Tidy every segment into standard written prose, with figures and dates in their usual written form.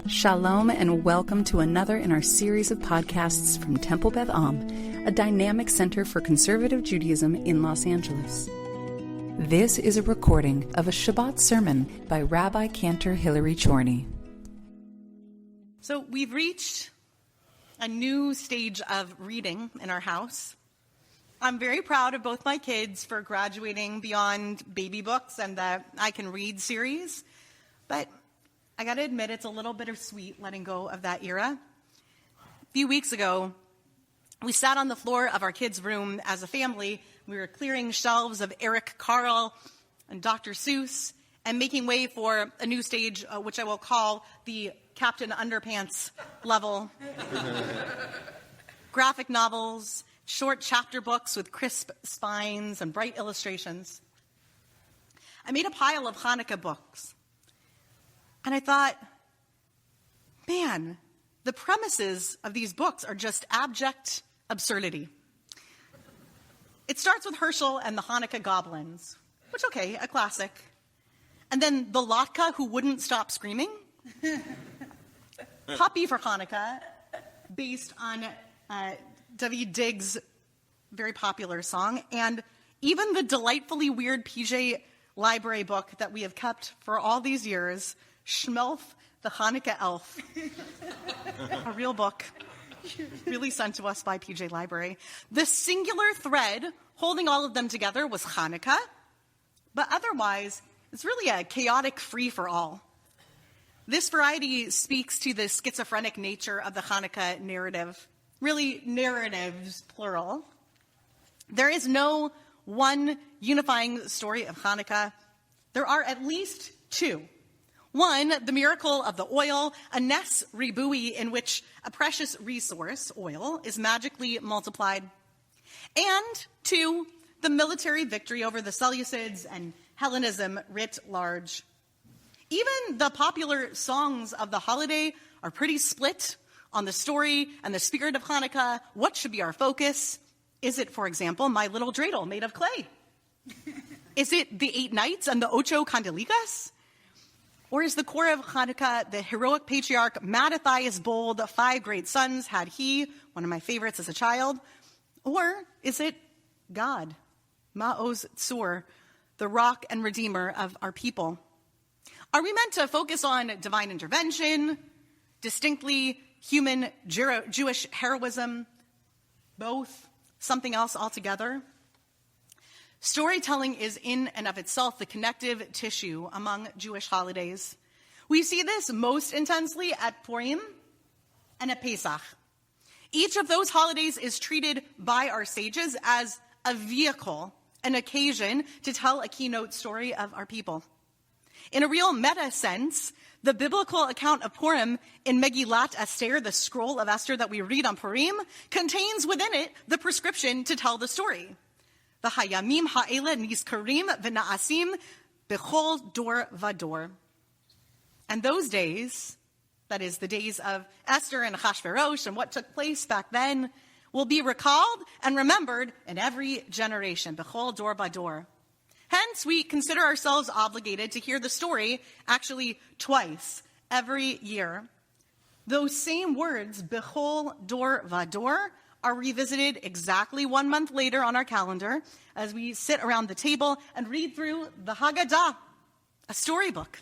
Shalom and welcome to another in our series of podcasts from Temple Beth Am, a dynamic center for conservative Judaism in Los Angeles. This is a recording of a Shabbat sermon by Rabbi-Cantor Chorny. So we've reached a new stage of reading in our house. I'm very proud of both my kids for graduating beyond baby books and the I Can Read series, but I got to admit, it's a little bittersweet letting go of that era. A few weeks ago, we sat on the floor of our kids' room as a family. We were clearing shelves of Eric Carle and Dr. Seuss and making way for a new stage, which I will call the Captain Underpants level. Graphic novels, short chapter books with crisp spines and bright illustrations. I made a pile of Hanukkah books. And I thought, man, the premises of these books are just abject absurdity. It starts with Herschel and the Hanukkah goblins, which, okay, a classic. And then the Latka who wouldn't stop screaming. Puppy for Hanukkah, based on David Diggs' very popular song. And even the delightfully weird PJ library book that we have kept for all these years, Schmelf, the Hanukkah Elf. A real book, really sent to us by PJ Library. The singular thread holding all of them together was Hanukkah, but otherwise, it's really a chaotic free-for-all. This variety speaks to the schizophrenic nature of the Hanukkah narrative, really narratives, plural. There is no one unifying story of Hanukkah. There are at least two. One, the miracle of the oil, a nes ribui in which a precious resource, oil, is magically multiplied. And two, the military victory over the Seleucids and Hellenism writ large. Even the popular songs of the holiday are pretty split on the story and the spirit of Hanukkah. What should be our focus? Is it, for example, My Little Dreidel made of clay? Is it the 8 nights and the ocho candelitas? Or is the core of Hanukkah the heroic patriarch Mattathias bold, 5 great sons had he, one of my favorites as a child? Or is it God, Ma'oz Tzur, the rock and redeemer of our people? Are we meant to focus on divine intervention, distinctly human Jewish heroism, both, something else altogether? Storytelling is in and of itself the connective tissue among Jewish holidays. We see this most intensely at Purim and at Pesach. Each of those holidays is treated by our sages as a vehicle, an occasion to tell a keynote story of our people. In a real meta sense, the biblical account of Purim in Megillat Esther, the scroll of Esther that we read on Purim, contains within it the prescription to tell the story. V'hayamim ha'ele nizkarim v'na'asim b'chol dor v'dor. And those days, that is the days of Esther and Achashverosh and what took place back then, will be recalled and remembered in every generation, b'chol dor v'dor. Hence, we consider ourselves obligated to hear the story actually twice every year. Those same words, b'chol dor v'dor, are revisited exactly 1 month later on our calendar as we sit around the table and read through the Haggadah, a storybook,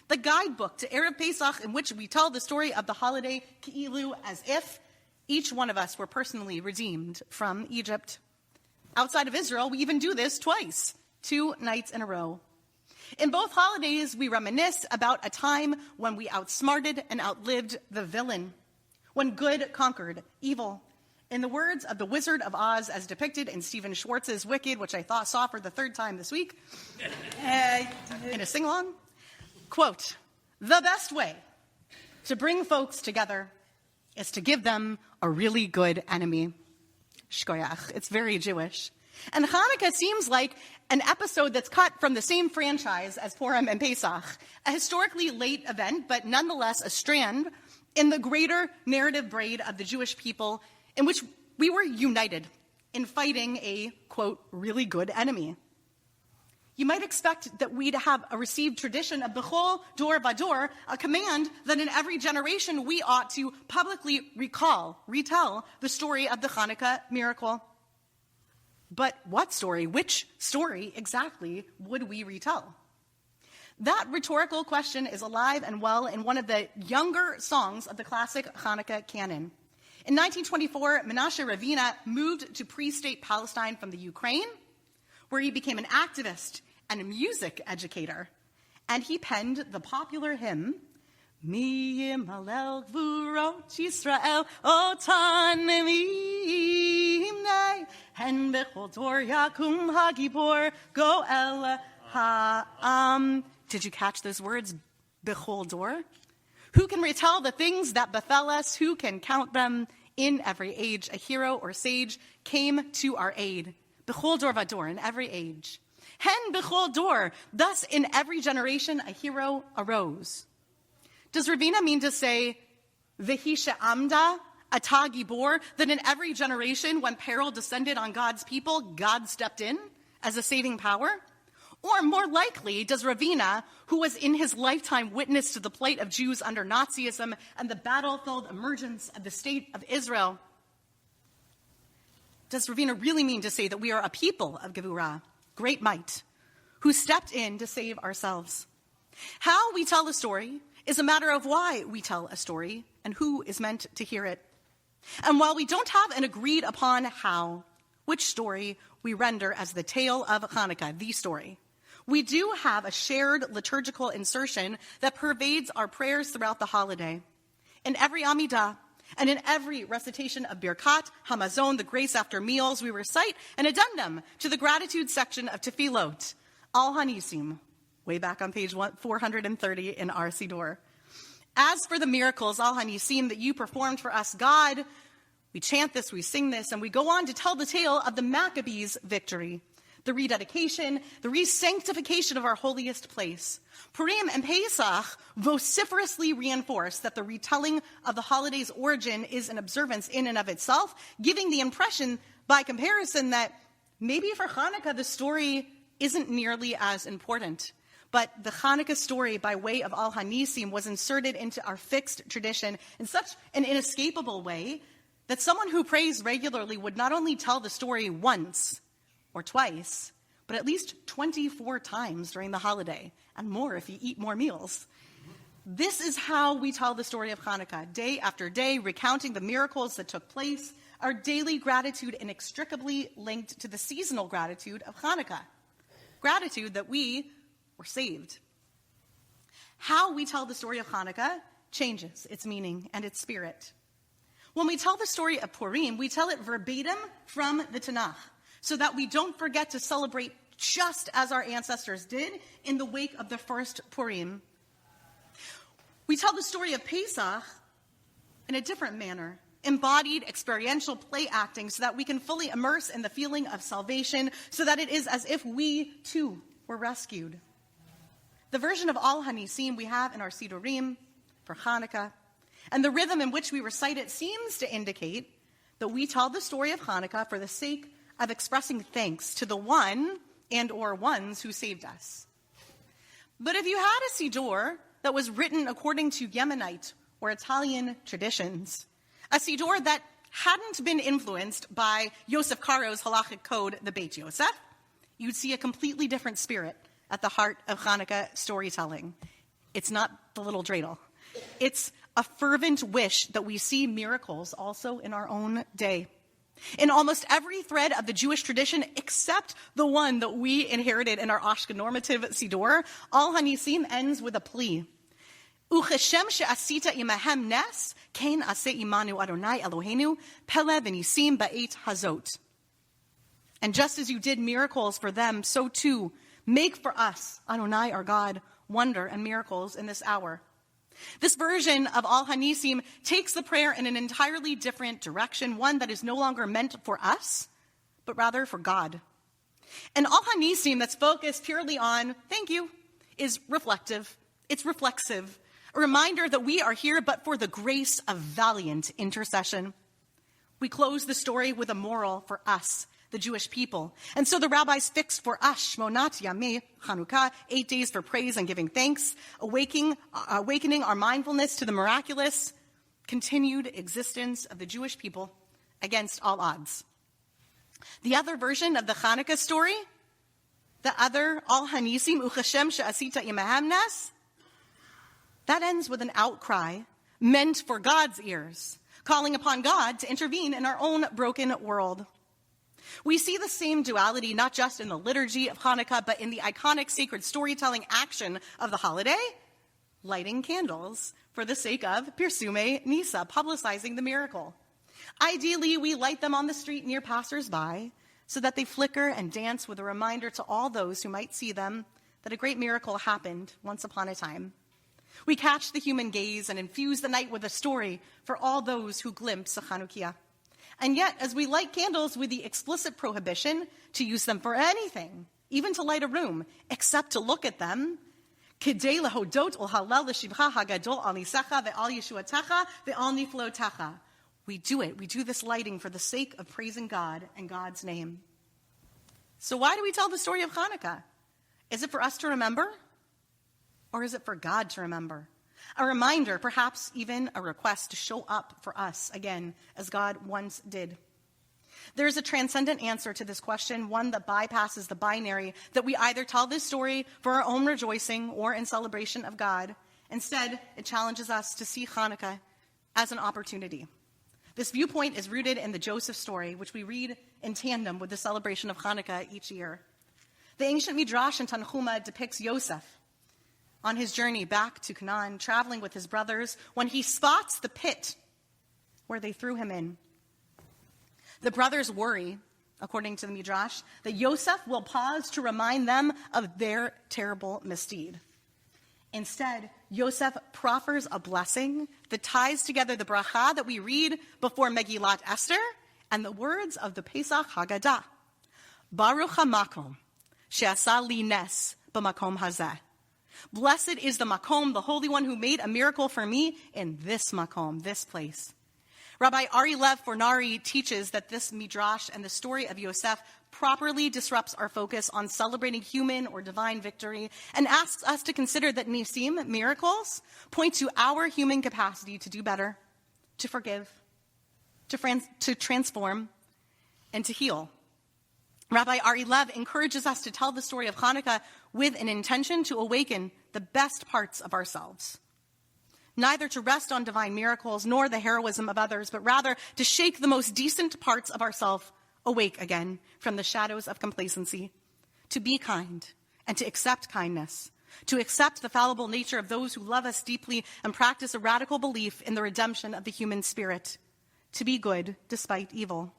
the guidebook to Erev Pesach in which we tell the story of the holiday Ki'ilu as if each one of us were personally redeemed from Egypt. Outside of Israel, we even do this twice, 2 nights in a row. In both holidays, we reminisce about a time when we outsmarted and outlived the villain, when good conquered evil. In the words of the Wizard of Oz as depicted in Stephen Schwartz's Wicked, which I saw for the 3rd time this week, in a sing-along, quote, "The best way to bring folks together is to give them a really good enemy." Shkoyach. It's very Jewish. And Hanukkah seems like an episode that's cut from the same franchise as Purim and Pesach, a historically late event, but nonetheless a strand in the greater narrative braid of the Jewish people in which we were united in fighting a, quote, really good enemy. you might expect that we'd have a received tradition of Bechol Dor Vador, a command that in every generation we ought to publicly retell the story of the Hanukkah miracle. But what story? Which story exactly would we retell? That rhetorical question is alive and well in one of the younger songs of the classic Hanukkah canon. In 1924, Menashe Ravina moved to pre-state Palestine from the Ukraine, where he became an activist and a music educator. And he penned the popular hymn, Mi Yimalel Gvurot Yisrael Otan Mimnei Hen Bechol Dor Yakum Hagibor Goel Ha'am. Did you catch those words, Bechol Dor? Who can retell the things that befell us? Who can count them? In every age, a hero or sage came to our aid. Bechol Dor Vador, in every age. Hen Bechol Dor, thus in every generation a hero arose. Does Ravina mean to say, V'hi she'amda ata gibor, that in every generation when peril descended on God's people, God stepped in as a saving power? Or more likely, does Ravina, who was in his lifetime witness to the plight of Jews under Nazism and the battlefield emergence of the state of Israel, does Ravina really mean to say that we are a people of Gevurah, great might, who stepped in to save ourselves? How we tell a story is a matter of why we tell a story and who is meant to hear it. And while we don't have an agreed upon how, which story we render as the tale of Hanukkah, the story, we do have a shared liturgical insertion that pervades our prayers throughout the holiday. In every Amidah, and in every recitation of Birkat Hamazon, the grace after meals, we recite an addendum to the gratitude section of Tefillot, Al Hanisim, way back on page 430 in our Siddur. As for the miracles, Al Hanisim, that you performed for us, God, we chant this, we sing this, and we go on to tell the tale of the Maccabees' victory, the rededication, the re-sanctification of our holiest place. Purim and Pesach vociferously reinforce that the retelling of the holiday's origin is an observance in and of itself, giving the impression, by comparison, that maybe for Hanukkah the story isn't nearly as important. But the Hanukkah story, by way of Al Hanisim, was inserted into our fixed tradition in such an inescapable way that someone who prays regularly would not only tell the story once or twice, but at least 24 times during the holiday, and more if you eat more meals. This is how we tell the story of Hanukkah, day after day, recounting the miracles that took place, our daily gratitude inextricably linked to the seasonal gratitude of Hanukkah, gratitude that we were saved. How we tell the story of Hanukkah changes its meaning and its spirit. When we tell the story of Purim, we tell it verbatim from the Tanakh, so that we don't forget to celebrate just as our ancestors did in the wake of the first Purim. We tell the story of Pesach in a different manner, embodied experiential play acting, so that we can fully immerse in the feeling of salvation, so that it is as if we too were rescued. The version of Al Hanisim we have in our Siddurim for Hanukkah, and the rhythm in which we recite it seems to indicate that we tell the story of Hanukkah for the sake of expressing thanks to the one and or ones who saved us. But if you had a Siddur that was written according to Yemenite or Italian traditions, a Siddur that hadn't been influenced by Yosef Karo's halachic code, the Beit Yosef, you'd see a completely different spirit at the heart of Hanukkah storytelling. It's not the little dreidel. It's a fervent wish that we see miracles also in our own day. In almost every thread of the Jewish tradition, except the one that we inherited in our Ashkenormative Siddur, Al Hanisim ends with a plea. Ucheshem she'asita imahem nes, kein aseh imanu Adonai Eloheinu, pele v'nisim ba'et hazot. And just as you did miracles for them, so too make for us, Adonai our God, wonder and miracles in this hour. This version of Al Hanisim takes the prayer in an entirely different direction, one that is no longer meant for us, but rather for God. And Al Hanisim that's focused purely on thank you is reflective. It's reflexive, a reminder that we are here but for the grace of valiant intercession. We close the story with a moral for us, the Jewish people. And so the rabbis fixed for us, Shmonat Yamei Hanukkah, 8 days for praise and giving thanks, awakening our mindfulness to the miraculous, continued existence of the Jewish people against all odds. The other version of the Hanukkah story, the other Al Hanisim Uchashem She'asita Imahem Nas, that ends with an outcry meant for God's ears, calling upon God to intervene in our own broken world. We see the same duality not just in the liturgy of Hanukkah, but in the iconic sacred storytelling action of the holiday, lighting candles for the sake of Pirsume Nisa, publicizing the miracle. Ideally, we light them on the street near passersby so that they flicker and dance with a reminder to all those who might see them that a great miracle happened once upon a time. We catch the human gaze and infuse the night with a story for all those who glimpse a Chanukiah. And yet, as we light candles with the explicit prohibition to use them for anything, even to light a room, except to look at them, Kidei lehodot ulhalel l'shivcha hagadol al nisecha ve'al yeshuatecha ve'al niflotecha. We do this lighting for the sake of praising God and God's name. So why do we tell the story of Hanukkah? Is it for us to remember? Or is it for God to remember? A reminder, perhaps even a request to show up for us again, as God once did. There is a transcendent answer to this question, one that bypasses the binary that we either tell this story for our own rejoicing or in celebration of God. Instead, it challenges us to see Hanukkah as an opportunity. This viewpoint is rooted in the Joseph story, which we read in tandem with the celebration of Hanukkah each year. The ancient Midrash in Tanchuma depicts Yosef on his journey back to Canaan, traveling with his brothers, when he spots the pit where they threw him in. The brothers worry, according to the Midrash, that Yosef will pause to remind them of their terrible misdeed. Instead, Yosef proffers a blessing that ties together the bracha that we read before Megillat Esther and the words of the Pesach Haggadah. Baruch hamakom she'asa li nes b'makom hazeh. Blessed is the makom, the Holy One who made a miracle for me in this makom, this place. Rabbi Ari Lev Fornari teaches that this midrash and the story of Yosef properly disrupts our focus on celebrating human or divine victory and asks us to consider that nisim, miracles, point to our human capacity to do better, to forgive, to transform, and to heal. Rabbi Ari Lev encourages us to tell the story of Hanukkah with an intention to awaken the best parts of ourselves. Neither to rest on divine miracles nor the heroism of others, but rather to shake the most decent parts of ourselves awake again from the shadows of complacency, to be kind and to accept kindness, to accept the fallible nature of those who love us deeply and practice a radical belief in the redemption of the human spirit, to be good despite evil.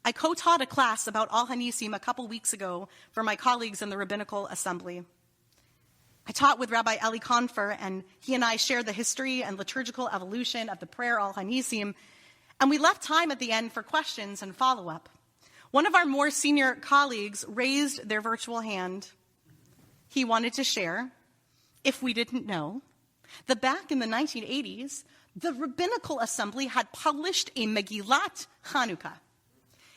I co-taught a class about Al Hanisim a couple weeks ago for my colleagues in the Rabbinical Assembly. I taught with Rabbi Rabbi-Cantor, and he and I shared the history and liturgical evolution of the prayer Al Hanisim, and we left time at the end for questions and follow-up. One of our more senior colleagues raised their virtual hand. He wanted to share, if we didn't know, that back in the 1980s, the Rabbinical Assembly had published a Megillat Hanukkah.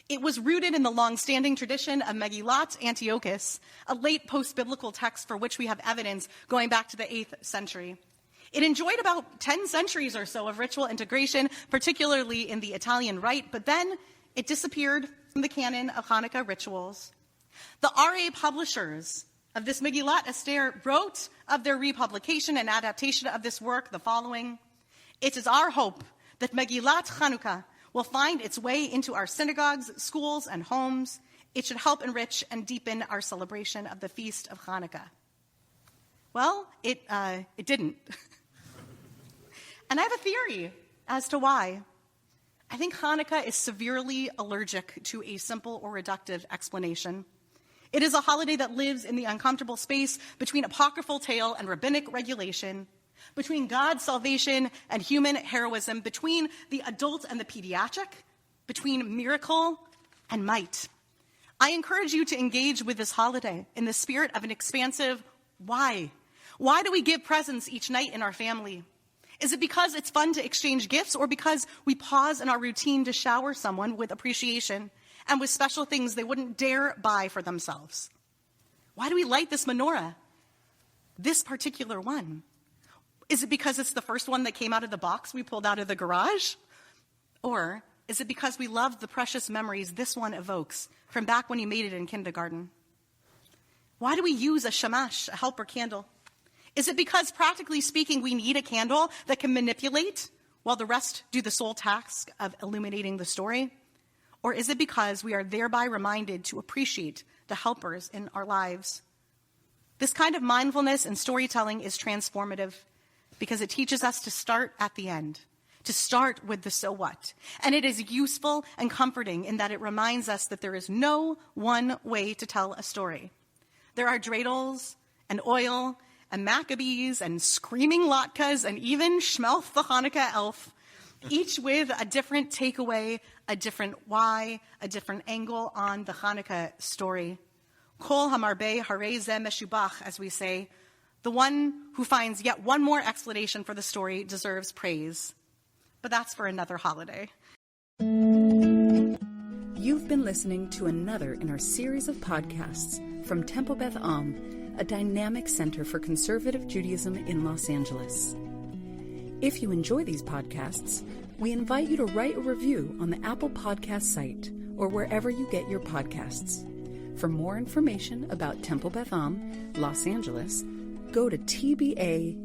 It was rooted in the long-standing tradition of Megillat Antiochus, a late post-biblical text for which we have evidence going back to the 8th century. It enjoyed about 10 centuries or so of ritual integration, particularly in the Italian Rite, but then it disappeared from the canon of Hanukkah rituals. The RA publishers of this Megillat Esther wrote of their republication and adaptation of this work the following: "It is our hope that Megillat Hanukkah will find its way into our synagogues, schools, and homes. It should help enrich and deepen our celebration of the feast of Hanukkah." Well, it didn't. And I have a theory as to why. I think Hanukkah is severely allergic to a simple or reductive explanation. It is a holiday that lives in the uncomfortable space between apocryphal tale and rabbinic regulation, between God's salvation and human heroism, between the adult and the pediatric, between miracle and might. I encourage you to engage with this holiday in the spirit of an expansive why. Why do we give presents each night in our family? Is it because it's fun to exchange gifts, or because we pause in our routine to shower someone with appreciation? and with special things they wouldn't dare buy for themselves. Why do we light this menorah? This particular one. Is it because it's the first one that came out of the box we pulled out of the garage? Or is it because we love the precious memories this one evokes from back when you made it in kindergarten? Why do we use a shamash, a helper candle? Is it because, practically speaking, we need a candle that can manipulate while the rest do the sole task of illuminating the story? Or is it because we are thereby reminded to appreciate the helpers in our lives? This kind of mindfulness and storytelling is transformative because it teaches us to start at the end, to start with the so what. And it is useful and comforting in that it reminds us that there is no one way to tell a story. There are dreidels and oil and Maccabees and screaming latkes and even Shmelf the Hanukkah elf, each with a different takeaway, a different why, a different angle on the Hanukkah story. Kol hamarbeh harei zeh meshubach, as we say. The one who finds yet one more explanation for the story deserves praise. But that's for another holiday. You've been listening to another in our series of podcasts from Temple Beth Am, a dynamic center for conservative Judaism in Los Angeles. If you enjoy these podcasts, we invite you to write a review on the Apple Podcast site or wherever you get your podcasts. For more information about Temple Beth Am, Los Angeles, go to tbala.org.